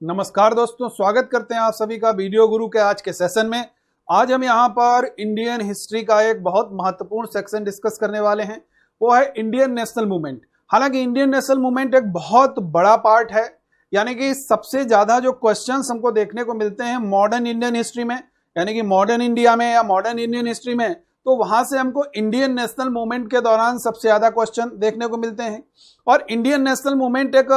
नमस्कार दोस्तों, स्वागत करते हैं आप सभी का वीडियो गुरु के आज के सेशन में। आज हम यहाँ पर इंडियन हिस्ट्री का एक बहुत महत्वपूर्ण सेक्शन डिस्कस करने वाले हैं, वो है इंडियन नेशनल मूवमेंट। हालांकि इंडियन नेशनल मूवमेंट एक बहुत बड़ा पार्ट है, यानी कि सबसे ज्यादा जो क्वेश्चंस हमको देखने को मिलते हैं मॉडर्न इंडियन हिस्ट्री में, यानी कि मॉडर्न इंडिया में या मॉडर्न इंडियन हिस्ट्री में, तो वहां से हमको इंडियन नेशनल मूवमेंट के दौरान सबसे ज्यादा क्वेश्चन देखने को मिलते हैं। और इंडियन नेशनल मूवमेंट एक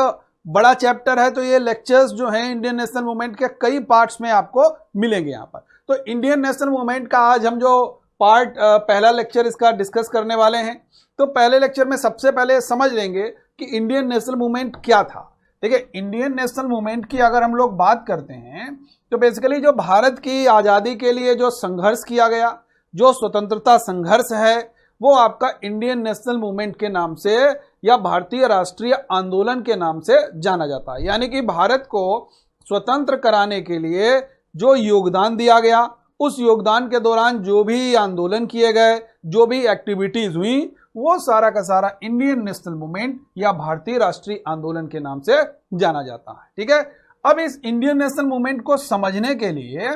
बड़ा चैप्टर है, तो ये लेक्चर्स जो हैं इंडियन नेशनल मूवमेंट के कई पार्ट्स में आपको मिलेंगे यहाँ पर। तो इंडियन नेशनल मूवमेंट का आज हम जो पार्ट पहला लेक्चर इसका डिस्कस करने वाले हैं। तो पहले लेक्चर में सबसे पहले समझ लेंगे कि इंडियन नेशनल मूवमेंट क्या था। देखिए, इंडियन नेशनल मूवमेंट की अगर हम लोग बात करते हैं तो बेसिकली जो भारत की आज़ादी के लिए जो संघर्ष किया गया, जो स्वतंत्रता संघर्ष है, वो आपका इंडियन नेशनल मूवमेंट के नाम से या भारतीय राष्ट्रीय आंदोलन के नाम से जाना जाता है। यानी कि भारत को स्वतंत्र कराने के लिए जो योगदान दिया गया, उस योगदान के दौरान जो भी आंदोलन किए गए, जो भी एक्टिविटीज हुई, वो सारा का सारा इंडियन नेशनल मूवमेंट या भारतीय राष्ट्रीय आंदोलन के नाम से जाना जाता है। ठीक है। अब इस इंडियन नेशनल मूवमेंट को समझने के लिए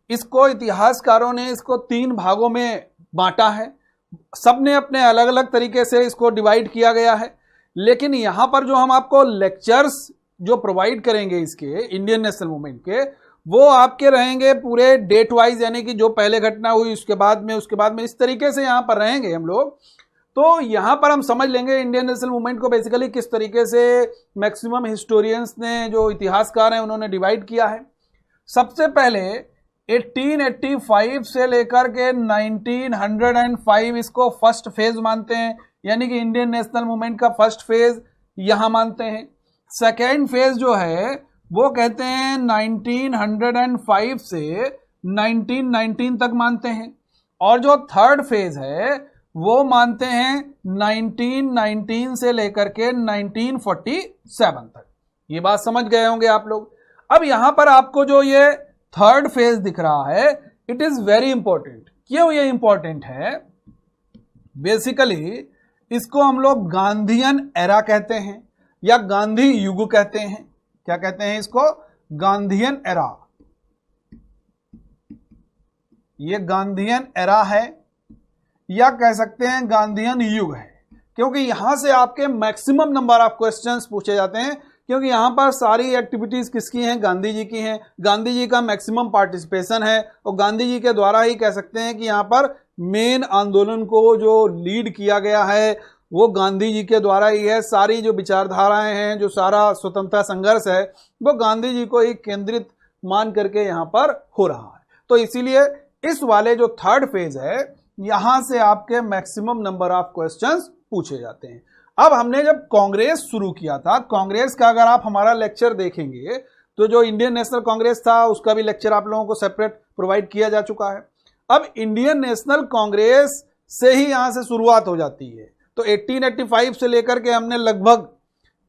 इसको इतिहासकारों ने इसको 3 भागों में बांटा है। सबने अपने अलग अलग तरीके से इसको डिवाइड किया गया है, लेकिन यहां पर जो हम आपको लेक्चर्स जो प्रोवाइड करेंगे इसके इंडियन नेशनल मूवमेंट के, वो आपके रहेंगे पूरे डेट वाइज, यानी कि जो पहले घटना हुई उसके बाद में इस तरीके से यहां पर रहेंगे हम लोग। तो यहां पर हम समझ लेंगे इंडियन नेशनल मूवमेंट को बेसिकली किस तरीके से मैक्सिमम हिस्टोरियंस ने, जो इतिहासकार हैं, उन्होंने डिवाइड किया है। सबसे पहले 1885 से लेकर के 1905 इसको फर्स्ट फेज मानते हैं, यानी कि इंडियन नेशनल मूवमेंट का फर्स्ट फेज यहां मानते हैं। सेकेंड फेज जो है वो कहते हैं 1905 से 1919 तक मानते हैं, और जो थर्ड फेज है वो मानते हैं 1919 से लेकर के 1947 तक। ये बात समझ गए होंगे आप लोग। अब यहां पर आपको जो ये थर्ड फेज दिख रहा है, इट इज वेरी इंपॉर्टेंट। क्यों ये इंपॉर्टेंट है? बेसिकली इसको हम लोग गांधीयन एरा कहते हैं या गांधी युग कहते हैं। क्या कहते हैं इसको? Gandhian era. ये गांधीयन एरा है या कह सकते हैं गांधीयन युग है, क्योंकि यहां से आपके मैक्सिमम नंबर ऑफ क्वेश्चंस पूछे जाते हैं, क्योंकि यहां पर सारी एक्टिविटीज किसकी हैं? गांधी जी की हैं। गांधी जी का मैक्सिमम पार्टिसिपेशन है, और गांधी जी के द्वारा ही कह सकते हैं कि यहां पर मेन आंदोलन को जो लीड किया गया है वो गांधी जी के द्वारा ही है। सारी जो विचारधाराएं हैं, जो सारा स्वतंत्रता संघर्ष है, वो गांधी जी को ही केंद्रित मान करके यहां पर हो रहा है। तो इसीलिए इस वाले जो थर्ड फेज है, यहां से आपके मैक्सिमम नंबर ऑफ क्वेश्चंस पूछे जाते हैं। अब हमने जब कांग्रेस शुरू किया था, कांग्रेस का अगर आप हमारा लेक्चर देखेंगे तो जो इंडियन नेशनल कांग्रेस था उसका भी लेक्चर आप लोगों को सेपरेट प्रोवाइड किया जा चुका है। अब इंडियन नेशनल कांग्रेस से ही यहां से शुरुआत हो जाती है। तो 1885 से लेकर के हमने लगभग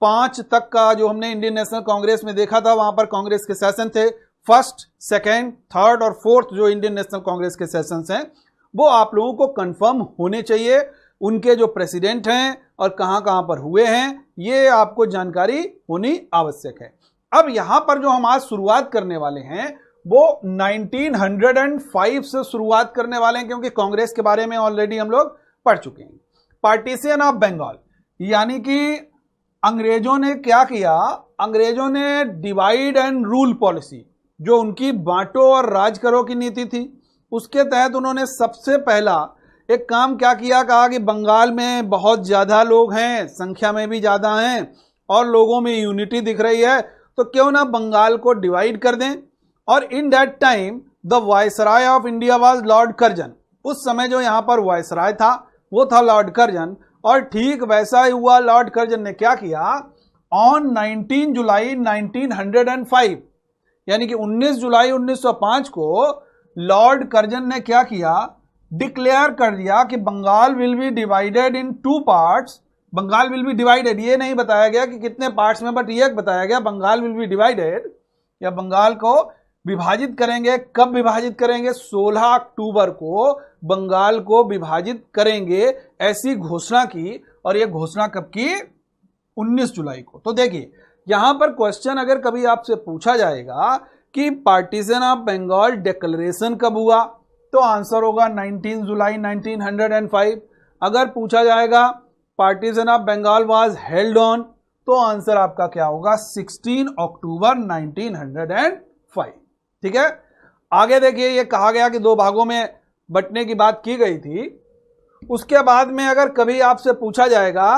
5 तक का जो हमने इंडियन नेशनल कांग्रेस में देखा था, वहां पर कांग्रेस के सेशन थे। फर्स्ट, सेकेंड, थर्ड और फोर्थ जो इंडियन नेशनल कांग्रेस के सेशंस हैं, वो आप लोगों को कंफर्म होने चाहिए। उनके जो प्रेसिडेंट हैं और कहां कहां पर हुए हैं, ये आपको जानकारी होनी आवश्यक है। अब यहां पर जो हम आज शुरुआत करने वाले हैं वो 1905 से शुरुआत करने वाले हैं, क्योंकि कांग्रेस के बारे में ऑलरेडी हम लोग पढ़ चुके हैं। पार्टीशन ऑफ बंगाल, यानी कि अंग्रेजों ने क्या किया? अंग्रेजों ने डिवाइड एंड रूल पॉलिसी, जो उनकी बांटो और राज करो की नीति थी, उसके तहत उन्होंने सबसे पहला एक काम क्या किया? कहा कि बंगाल में बहुत ज्यादा लोग हैं, संख्या में भी ज्यादा हैं, और लोगों में यूनिटी दिख रही है, तो क्यों ना बंगाल को डिवाइड कर दें। और इन that time the viceroy of India was Lord Curzon. उस समय जो यहां पर वायसराय था वो था लॉर्ड कर्जन, और ठीक वैसा ही हुआ। लॉर्ड कर्जन ने क्या किया? ऑन 19 जुलाई 1905, यानी कि 19 जुलाई 1905 को लॉर्ड कर्जन ने क्या किया? डिक्लेयर कर दिया कि Bengal will be divided in 2 parts. Bengal will be divided, ये नहीं बताया गया कि कितने पार्ट्स में, बट ये बताया गया बंगाल विल बी डिवाइडेड, या बंगाल को विभाजित करेंगे। कब विभाजित करेंगे? 16 अक्टूबर को बंगाल को विभाजित करेंगे, ऐसी घोषणा की। और यह घोषणा कब की? 19 जुलाई को। तो देखिए, यहां पर क्वेश्चन अगर कभी आपसे पूछा जाएगा कि पार्टीशन ऑफ बंगाल डिक्लेरेशन कब हुआ, तो आंसर होगा 19 जुलाई 1905। अगर पूछा जाएगा partition of Bengal was held on, तो आंसर आपका क्या होगा 16 अक्टूबर 1905। ठीक है, आगे देखिए, ये कहा गया कि 2 भागों में बंटने की बात की गई थी। उसके बाद में अगर कभी आपसे पूछा जाएगा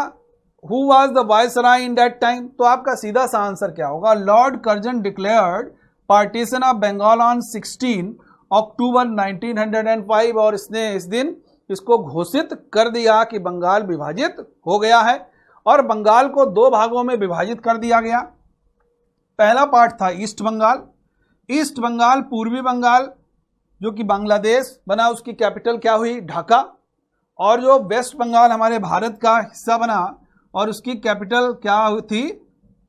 who was the viceroy in that time, तो आपका सीधा सा आंसर क्या होगा, lord Curzon declared partition of Bengal on 16 October 1905, और इसने इस दिन इसको घोषित कर दिया कि बंगाल विभाजित हो गया है। और बंगाल को 2 भागों में विभाजित कर दिया गया। पहला पार्ट था ईस्ट बंगाल। ईस्ट बंगाल पूर्वी बंगाल जो कि बांग्लादेश बना, उसकी कैपिटल क्या हुई, ढाका। और जो वेस्ट बंगाल हमारे भारत का हिस्सा बना और उसकी कैपिटल क्या थी,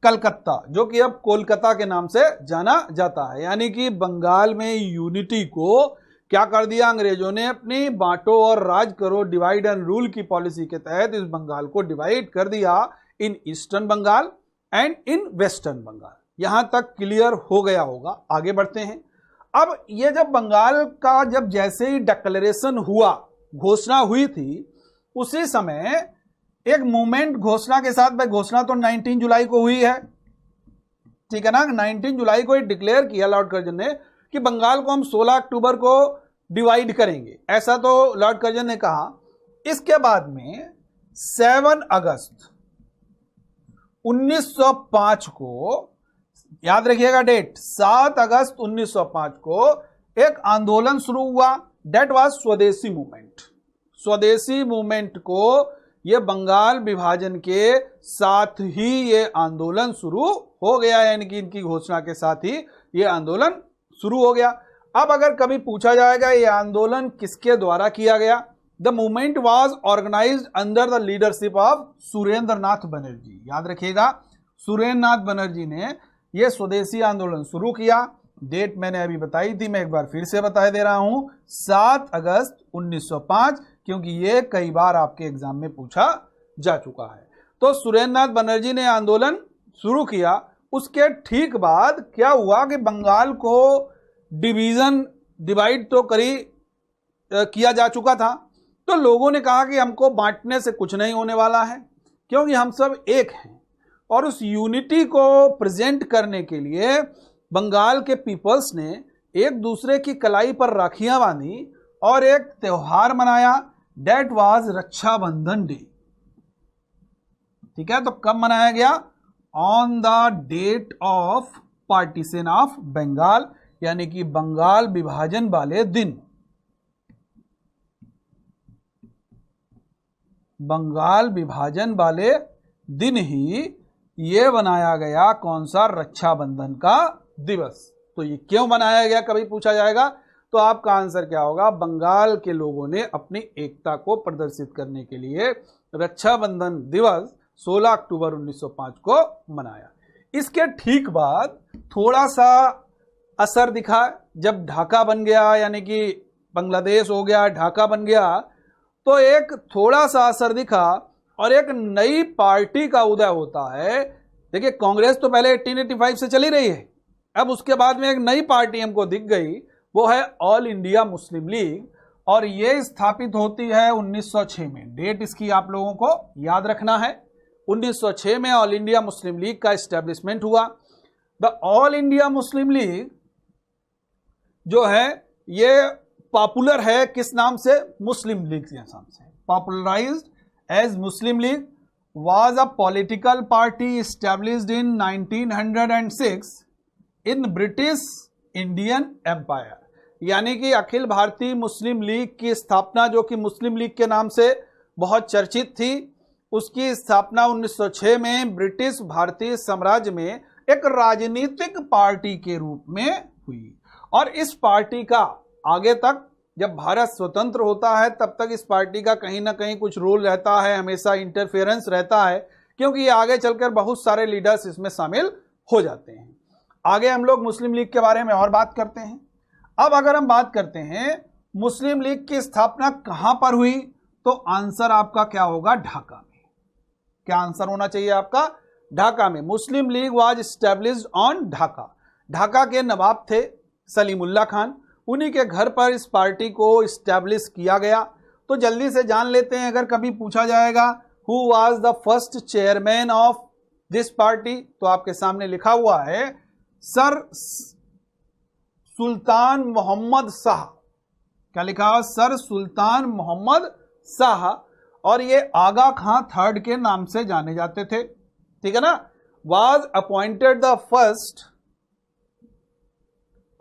कलकत्ता, जो कि अब कोलकाता के नाम से जाना जाता है। यानी कि बंगाल में यूनिटी को क्या कर दिया अंग्रेजों ने, अपनी बांटो और राज करो, डिवाइड एंड रूल की पॉलिसी के तहत इस बंगाल को डिवाइड कर दिया in eastern Bengal and in western Bengal. यहां तक क्लियर हो गया होगा। आगे बढ़ते हैं। अब ये जब बंगाल का जब जैसे ही डिक्लेरेशन हुआ, घोषणा हुई थी, उसी समय एक मूवमेंट घोषणा के साथ, भाई घोषणा तो 19 जुलाई को हुई है, ठीक है ना, 19 जुलाई को डिक्लेयर किया लॉर्ड कर्जन ने कि बंगाल को हम 16 अक्टूबर को डिवाइड करेंगे, ऐसा तो लॉर्ड कर्जन ने कहा। इसके बाद में 7 अगस्त 1905 को, याद रखिएगा डेट, 7 अगस्त 1905 को एक आंदोलन शुरू हुआ, दैट वाज स्वदेशी मूवमेंट। स्वदेशी मूवमेंट को ये बंगाल विभाजन के साथ ही ये आंदोलन शुरू हो गया, यानी कि इनकी घोषणा के साथ ही ये आंदोलन शुरू हो गया। अब अगर कभी पूछा जाएगा ये आंदोलन किसके द्वारा किया गया, the movement was organised under the leadership of Surendra Nath Banerjee. याद रखिएगा, सुरेंद्र नाथ बनर्जी ने यह स्वदेशी आंदोलन शुरू किया। डेट मैंने अभी बताई थी, मैं एक बार फिर से बता दे रहा हूं, 7 अगस्त 1905, क्योंकि ये कई बार आपके एग्जाम में पूछा जा चुका है। तो सुरेंद्र नाथ बनर्जी ने आंदोलन शुरू किया। उसके ठीक बाद क्या हुआ कि बंगाल को डिवाइड तो किया जा चुका था, तो लोगों ने कहा कि हमको बांटने से कुछ नहीं होने वाला है, क्योंकि हम सब एक हैं। और उस यूनिटी को प्रेजेंट करने के लिए बंगाल के पीपल्स ने एक दूसरे की कलाई पर राखियां बांधी और एक त्योहार मनाया, डेट वाज रक्षाबंधन डे। ठीक है, तो कब मनाया गया, on the date of partition of Bengal, यानी कि बंगाल विभाजन वाले दिन। बंगाल विभाजन वाले दिन ही ये बनाया गया कौन सा, रक्षाबंधन का दिवस। तो ये क्यों बनाया गया कभी पूछा जाएगा, तो आपका आंसर क्या होगा, बंगाल के लोगों ने अपनी एकता को प्रदर्शित करने के लिए रक्षाबंधन दिवस 16 अक्टूबर 1905 को मनाया। इसके ठीक बाद थोड़ा सा असर दिखा, जब ढाका बन गया, यानी कि बांग्लादेश हो गया, ढाका बन गया, तो एक थोड़ा सा असर दिखा और एक नई पार्टी का उदय होता है। देखिए, कांग्रेस तो पहले 1885 से चली रही है, अब उसके बाद में एक नई पार्टी हमको दिख गई, वो है ऑल इंडिया मुस्लिम लीग, और ये स्थापित होती है 1906 में। डेट इसकी आप लोगों को याद रखना है, 1906 में ऑल इंडिया मुस्लिम लीग का एस्टेब्लिशमेंट हुआ। The All India Muslim league जो है ये पॉपुलर है किस नाम से, मुस्लिम लीग के नाम से, popularised as Muslim league, was a political party established in 1906 in British Indian Empire। यानी कि अखिल भारतीय मुस्लिम लीग की स्थापना, जो कि मुस्लिम लीग के नाम से बहुत चर्चित थी, उसकी स्थापना 1906 में ब्रिटिश भारतीय साम्राज्य में एक राजनीतिक पार्टी के रूप में हुई। और इस पार्टी का आगे तक, जब भारत स्वतंत्र होता है तब तक इस पार्टी का कहीं ना कहीं कुछ रोल रहता है, हमेशा इंटरफेरेंस रहता है, क्योंकि ये आगे चलकर बहुत सारे लीडर्स इसमें शामिल हो जाते हैं। आगे हम लोग मुस्लिम लीग के बारे में और बात करते हैं। अब अगर हम बात करते हैं मुस्लिम लीग की स्थापना कहां पर हुई, तो आंसर आपका क्या होगा, ढाका में। क्या आंसर होना चाहिए आपका, ढाका में Muslim League was established on Dhaka. Dhaka के नवाब थे सलीमुल्लाह खान, उन्हीं के घर पर इस पार्टी को एस्टेब्लिश किया गया। तो जल्दी से जान लेते हैं, अगर कभी पूछा जाएगा who was the first chairman of this party, तो आपके सामने लिखा हुआ है सर सुल्तान मोहम्मद शाह। क्या लिखा हुआ? सर सुल्तान मोहम्मद शाह, और ये आगा खां थर्ड के नाम से जाने जाते थे, ठीक है ना। Was appointed the first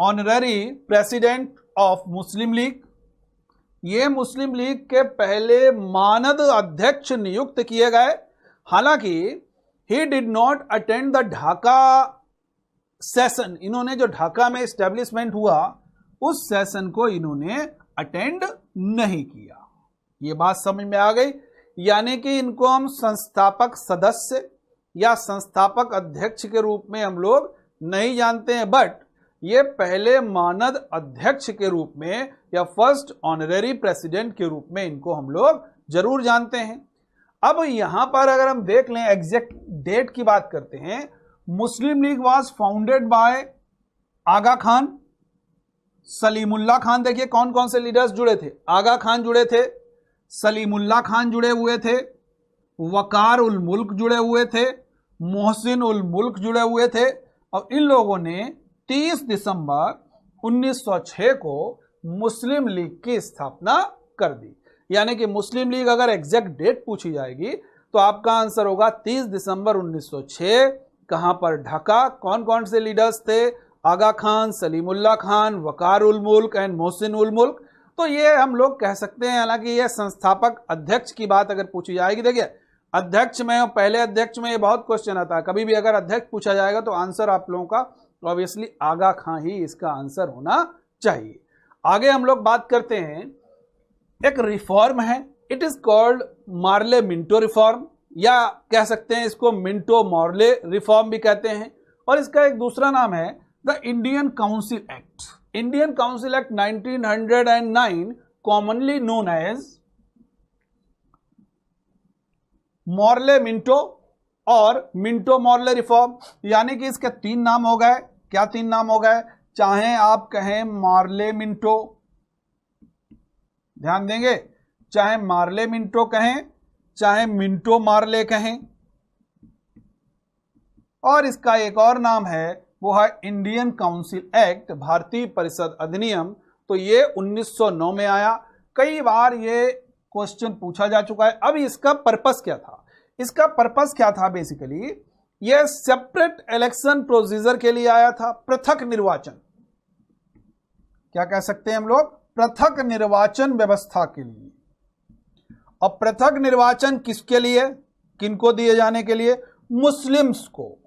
honorary president of Muslim league, ये मुस्लिम लीग के पहले मानद अध्यक्ष नियुक्त किए गए। हालांकि he did not attend the Dhaka session, इन्होंने जो ढाका में एस्टेब्लिशमेंट हुआ उस सेशन को इन्होंने अटेंड नहीं किया। ये बात समझ में आ गई, यानी कि इनको हम संस्थापक सदस्य या संस्थापक अध्यक्ष के रूप में हम लोग नहीं जानते हैं, बट ये पहले मानद अध्यक्ष के रूप में या फर्स्ट ऑनररी प्रेसिडेंट के रूप में इनको हम लोग जरूर जानते हैं। अब यहां पर अगर हम देख लें, एग्जैक्ट डेट की बात करते हैं, मुस्लिम लीग वाज फाउंडेड बाय आगा खान, सलीमुल्लाह खान। देखिए कौन कौन से लीडर्स जुड़े थे, आगा खान जुड़े थे, सलीमुल्लाह खान जुड़े हुए थे, वकार उल मुल्क जुड़े हुए थे, मोहसिन उल मुल्क जुड़े हुए थे, और इन लोगों ने 30 दिसंबर 1906 को मुस्लिम लीग की स्थापना कर दी। यानी कि मुस्लिम लीग अगर एग्जैक्ट डेट पूछी जाएगी तो आपका आंसर होगा 30 दिसंबर 1906। कहां पर? ढाका। कौन कौन से लीडर्स थे? आगा खान, सलीमुल्लाह खान, वकार उल मुल्क एंड मोहसिन उल मुल्क। तो ये हम लोग कह सकते हैं, हालांकि ये संस्थापक अध्यक्ष की बात अगर पूछी जाएगी, देखिए अध्यक्ष में और पहले अध्यक्ष में ये बहुत क्वेश्चन आता है, कभी भी अगर अध्यक्ष पूछा जाएगा तो आंसर आप लोगों का ऑब्वियसली आगा खां ही इसका आंसर होना चाहिए। आगे हम लोग बात करते हैं, एक रिफॉर्म है, it is called Morley Minto reform, या कह सकते हैं इसको मिंटो मॉर्ले रिफॉर्म भी कहते हैं, और इसका एक दूसरा नाम है the Indian council act. Indian council act 1909 commonly known as Morley Minto और मिंटो मॉर्ले रिफॉर्म, यानी कि इसके 3 नाम हो गए। क्या 3 नाम हो गए? चाहे आप कहें मार्ले मिंटो, ध्यान देंगे, चाहे मार्ले मिंटो कहें, चाहे मिंटो मार्ले कहें, और इसका एक और नाम है वो है इंडियन काउंसिल एक्ट, भारतीय परिषद अधिनियम। तो ये 1909 में आया। कई बार ये क्वेश्चन पूछा जा चुका है। अब इसका पर्पस क्या था? इसका पर्पस क्या था? बेसिकली ये सेपरेट इलेक्शन प्रोसीजर के लिए आया था, पृथक निर्वाचन, क्या कह सकते हैं हम लोग, पृथक निर्वाचन व्यवस्था के लिए। और पृथक निर्वाचन किसके लिए, किनको दिए जाने के लिए? मुस्लिम्स को।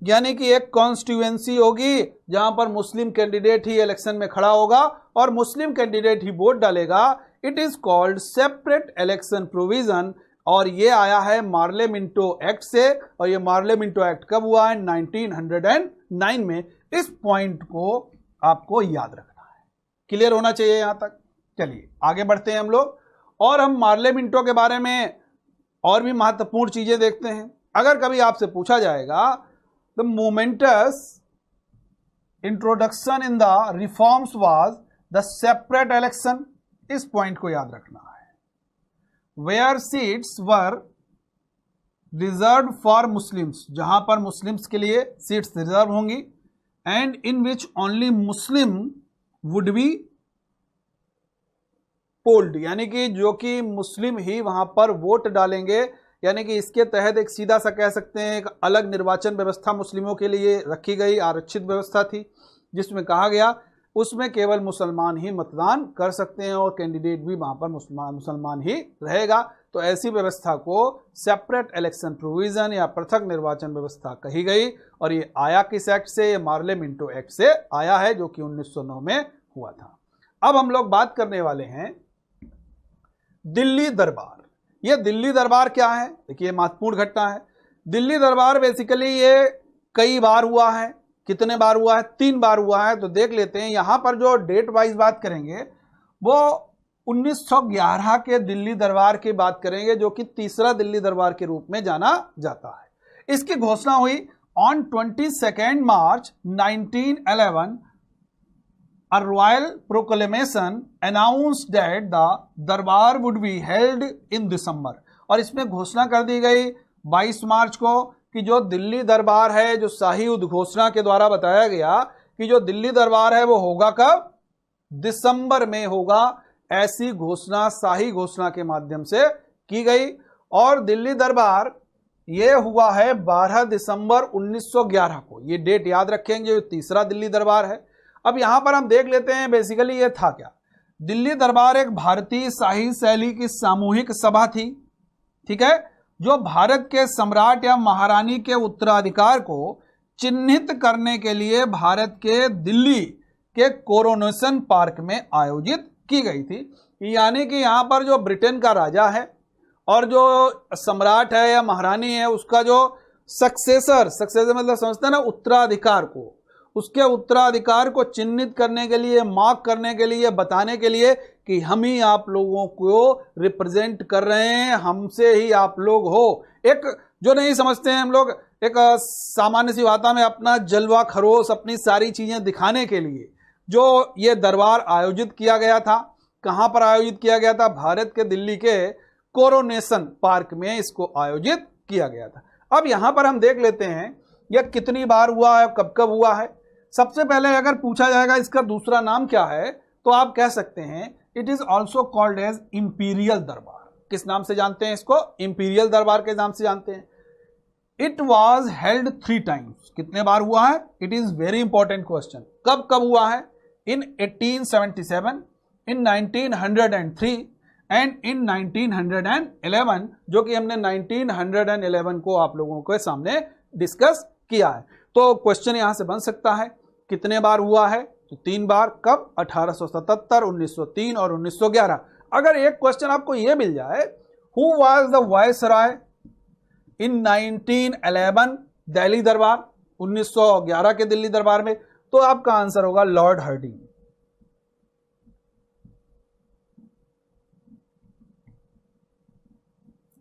यानी कि एक कॉन्स्टिट्यूएंसी होगी जहां पर मुस्लिम कैंडिडेट ही इलेक्शन में खड़ा होगा और मुस्लिम कैंडिडेट ही वोट डालेगा। It is called separate election provision, और ये आया है मार्ले मिंटो एक्ट से। और ये मार्ले मिंटो एक्ट कब हुआ है? 1909 में। इस पॉइंट को आपको याद रखना है, क्लियर होना चाहिए यहां तक। चलिए आगे बढ़ते हैं हम लोग, और हम मार्ले मिंटो के बारे में और भी महत्वपूर्ण चीजें देखते हैं। अगर कभी आपसे पूछा जाएगा the momentous introduction in the reforms was the separate election, इस पॉइंट को याद रखना है। Where seats were reserve for Muslims, जहां पर मुस्लिम्स के लिए सीट्स रिजर्व होंगी, and in which only Muslim would be polled, यानी कि जो कि मुस्लिम ही वहां पर वोट डालेंगे। यानी कि इसके तहत एक सीधा सा कह सकते हैं एक अलग निर्वाचन व्यवस्था मुस्लिमों के लिए रखी गई, आरक्षित व्यवस्था थी, जिसमें कहा गया उसमें केवल मुसलमान ही मतदान कर सकते हैं और कैंडिडेट भी वहां पर मुसलमान ही रहेगा। तो ऐसी व्यवस्था को सेपरेट इलेक्शन प्रोविजन या पृथक निर्वाचन व्यवस्था कही गई। और ये आया किस एक्ट से? ये मार्ले मिंटो एक्ट से आया है, जो कि 1909 में हुआ था। अब हम लोग बात करने वाले हैं दिल्ली दरबार। ये दिल्ली दरबार क्या है? देखिए महत्वपूर्ण घटना है। दिल्ली दरबार बेसिकली ये कई बार हुआ है। कितने बार हुआ है? 3 बार हुआ है। तो देख लेते हैं, यहां पर जो डेट वाइज बात करेंगे वो 1911 के दिल्ली दरबार की बात करेंगे, जो कि तीसरा दिल्ली दरबार के रूप में जाना जाता है। इसकी घोषणा हुई on 22 March 1911। A royal proclamation announced that the दरबार would be held in December। और इसमें घोषणा कर दी गई 22 मार्च को कि जो दिल्ली दरबार है, जो शाही उद्घोषणा के द्वारा बताया गया कि जो दिल्ली दरबार है वो होगा कब, दिसंबर में होगा। ऐसी घोषणा शाही घोषणा के माध्यम से की गई। और दिल्ली दरबार ये हुआ है 12 दिसंबर 1911 को। ये डेट याद रखेंगे, तीसरा दिल्ली दरबार है। अब यहां पर हम देख लेते हैं बेसिकली ये था क्या। दिल्ली दरबार एक भारतीय शाही शैली की सामूहिक सभा थी, ठीक है, जो भारत के सम्राट या महारानी के उत्तराधिकार को चिन्हित करने के लिए भारत के दिल्ली के कोरोनेशन पार्क में आयोजित की गई थी। यानी कि यहां पर जो ब्रिटेन का राजा है और जो सम्राट है या महारानी है, उसका जो सक्सेसर मतलब समझते हैं ना, उत्तराधिकार को, उसके उत्तराधिकार को चिन्हित करने के लिए, मार्क करने के लिए, बताने के लिए कि हम ही आप लोगों को रिप्रेजेंट कर रहे हैं, हमसे ही आप लोग हो। एक जो नहीं समझते हैं हम लोग, एक सामान्य सी भाषा में अपना जलवा खरोश, अपनी सारी चीजें दिखाने के लिए जो ये दरबार आयोजित किया गया था। कहां पर आयोजित किया गया था? भारत के दिल्ली के कोरोनेशन पार्क में इसको आयोजित किया गया था। अब यहां पर हम देख लेते हैं यह कितनी बार हुआ है, कब कब हुआ है। सबसे पहले अगर पूछा जाएगा इसका दूसरा नाम क्या है, तो आप कह सकते हैं it is also called as imperial दरबार। किस नाम से जानते हैं इसको? इंपीरियल दरबार के नाम से जानते हैं। It was held 3 times. कितने बार हुआ है? It is very important question. कब कब हुआ है? इन 1877, इन 1903 एंड इन 1911, जो कि हमने 1911 को आप लोगों के सामने डिस्कस किया है। तो क्वेश्चन यहां से बन सकता है कितने बार हुआ है, तो 3 बार। कब? 1877, 1903 और 1911। अगर एक क्वेश्चन आपको यह मिल जाए, हु वाज द वायसराय इन 1911 दिल्ली दरबार, 1911 के दिल्ली दरबार में, तो आपका आंसर होगा लॉर्ड हार्डिंग।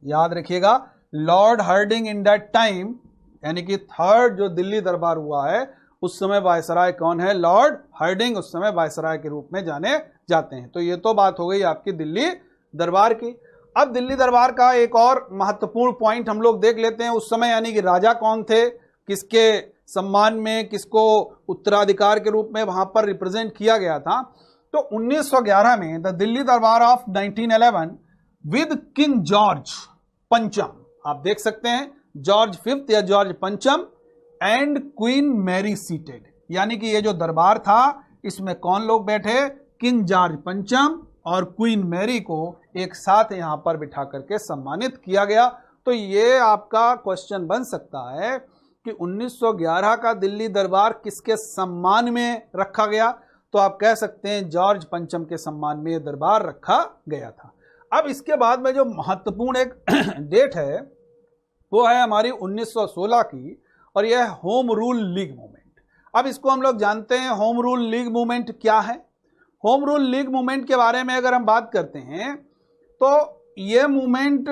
याद रखिएगा, lord Hardinge in that time, यानी कि थर्ड जो दिल्ली दरबार हुआ है उस समय वायसराय कौन है? लॉर्ड हार्डिंग उस समय वायसराय के रूप में जाने जाते हैं। तो ये तो बात हो गई आपकी दिल्ली दरबार की। अब दिल्ली दरबार का एक और महत्वपूर्ण पॉइंट हम लोग देख लेते हैं। उस समय यानी कि राजा कौन थे, किसके सम्मान में, किसको उत्तराधिकार के रूप में वहां पर रिप्रेजेंट किया गया था। तो 1911 में द दिल्ली दरबार ऑफ 1911 विद किंग जॉर्ज पंचम, आप देख सकते हैं जॉर्ज 5th या जॉर्ज पंचम एंड क्वीन मैरी सीटेड। यानी कि ये जो दरबार था इसमें कौन लोग बैठे? किंग जॉर्ज पंचम और क्वीन मैरी को एक साथ यहां पर बिठा करके सम्मानित किया गया। तो ये आपका क्वेश्चन बन सकता है कि 1911 का दिल्ली दरबार किसके सम्मान में रखा गया? तो आप कह सकते हैं जॉर्ज पंचम के सम्मान में यह दरबार रखा गया था। अब इसके बाद में जो महत्वपूर्ण एक डेट है वो है हमारी 1916 की, और यह है होम रूल लीग मूवमेंट। अब इसको हम लोग जानते हैं होम रूल लीग मूवमेंट क्या है। होम रूल लीग मूवमेंट के बारे में अगर हम बात करते हैं तो यह मूवमेंट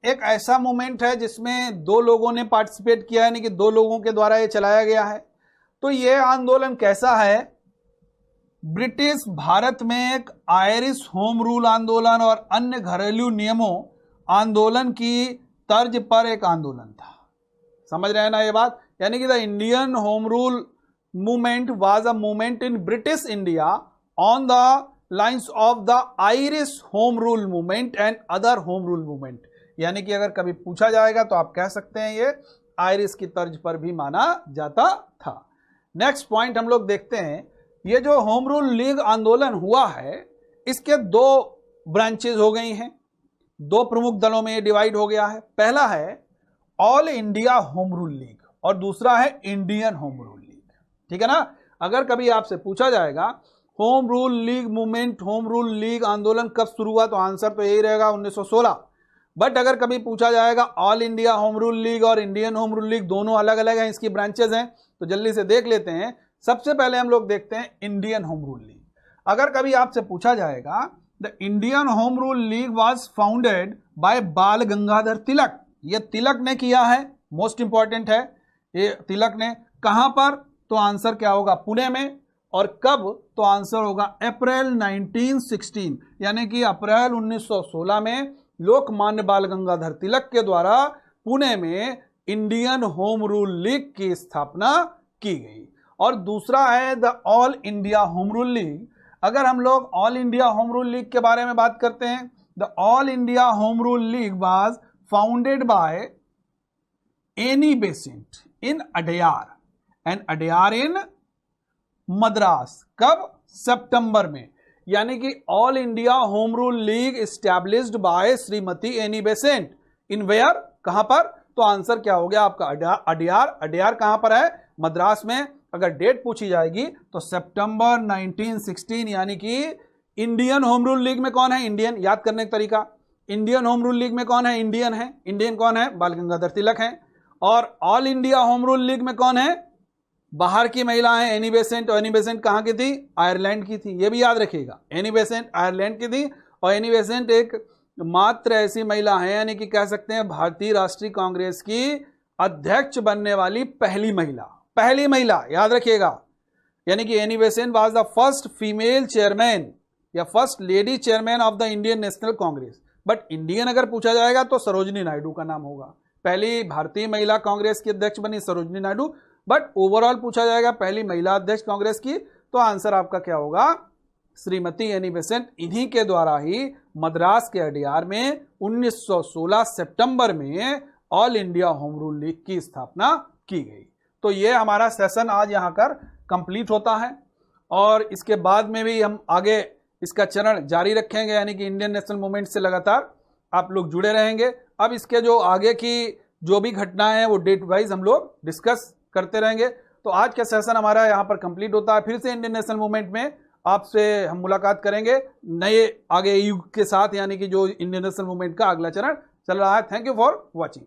एक ऐसा मूवमेंट है जिसमें 2 लोगों ने पार्टिसिपेट किया, यानी कि 2 लोगों के द्वारा यह चलाया गया है। तो यह आंदोलन कैसा है? ब्रिटिश भारत में एक आयरिश होम रूल आंदोलन और अन्य घरेलू नियमों आंदोलन की तर्ज पर एक आंदोलन था। समझ रहे हैं ना ये बात? यानी कि the Indian home rule movement was a movement in British India on the lines of the Irish home rule movement and other home rule movement. यानी कि अगर कभी पूछा जाएगा तो आप कह सकते हैं ये आयरिश की तर्ज पर भी माना जाता था। नेक्स्ट पॉइंट हम लोग देखते हैं, ये जो होम रूल लीग आंदोलन हुआ है इसके 2 ब्रांचेज हो गई हैं, 2 प्रमुख दलों में ये डिवाइड हो गया है। पहला है all India Home Rule league और दूसरा है इंडियन होम रूल लीग। ठीक है ना? अगर कभी आपसे पूछा जाएगा home Rule league movement, home Rule league आंदोलन कब शुरू हुआ, तो आंसर तो यही रहेगा 1916। बट अगर कभी पूछा जाएगा all India Home Rule league और इंडियन होम रूल लीग दोनों अलग अलग हैं, इसकी ब्रांचेज हैं, तो जल्दी से देख लेते हैं। सबसे पहले हम लोग देखते हैं इंडियन होम रूल लीग। अगर कभी आपसे पूछा जाएगा the Indian home Rule league was founded by बाल गंगाधर तिलक। ये तिलक ने किया है, मोस्ट इंपॉर्टेंट है ये तिलक ने। कहां पर? तो आंसर क्या होगा? पुणे में। और कब? तो आंसर होगा अप्रैल 1916, यानी कि अप्रैल 1916 में लोकमान्य बाल गंगाधर तिलक के द्वारा पुणे में इंडियन होम रूल लीग की स्थापना की गई। और दूसरा है the All India Home Rule League. अगर हम लोग All India Home Rule League के बारे में बात करते हैं, the All India Home Rule League was founded by Annie Besant in Adyar and Adyar in Madras. कब? सितंबर में। यानी कि All India Home Rule League established by Shrimati Annie Besant in where? कहां पर? तो आंसर क्या हो गया आपका? अडयार। अडयार कहां पर है? मद्रास में। अगर डेट पूछी जाएगी तो सितंबर 1916, यानी कि इंडियन होम रूल लीग में कौन है? इंडियन। याद करने का तरीका, इंडियन होम रूल लीग में कौन है? इंडियन है। इंडियन कौन है? बाल गंगाधर तिलक है। और all India Home Rule league में कौन है? बाहर की महिला है एनी बेसेंट। और एनी बेसेंट कहां की थी? आयरलैंड की थी। ये भी याद रखिएगा, एनी बेसेंट आयरलैंड की थी। और एनी बेसेंट एक मात्र ऐसी महिला है, यानी कि कह सकते हैं भारतीय राष्ट्रीय कांग्रेस की अध्यक्ष बनने वाली पहली महिला। पहली महिला, याद रखिएगा। यानी कि Annie Besant was the first female chairman या first lady chairman of the Indian National Congress. But Indian अगर पूछा जाएगा तो सरोजिनी नायडू का नाम होगा। पहली भारतीय महिला कांग्रेस की अध्यक्ष बनी सरोजिनी नायडू। बट ओवरऑल पूछा जाएगा पहली महिला अध्यक्ष कांग्रेस की, तो आंसर आपका क्या होगा? Shrimati Annie Besant. इन्हीं के द्वारा ही मद्रास के अडयार में 1916 सितंबर में all India Home Rule league की स्थापना की गई। तो ये हमारा सेशन आज यहां कर कंप्लीट होता है। और इसके बाद में भी हम आगे इसका चरण जारी रखेंगे, यानी कि इंडियन नेशनल मूवमेंट से लगातार आप लोग जुड़े रहेंगे। अब इसके जो आगे की जो भी घटनाएं हैं वो डेट वाइज हम लोग डिस्कस करते रहेंगे। तो आज का सेशन हमारा यहाँ पर कंप्लीट होता है। फिर से इंडियन नेशनल मूवमेंट में आपसे हम मुलाकात करेंगे नए आगे युग के साथ, यानी कि जो इंडियन नेशनल मूवमेंट का अगला चरण चल रहा है। Thank you for watching.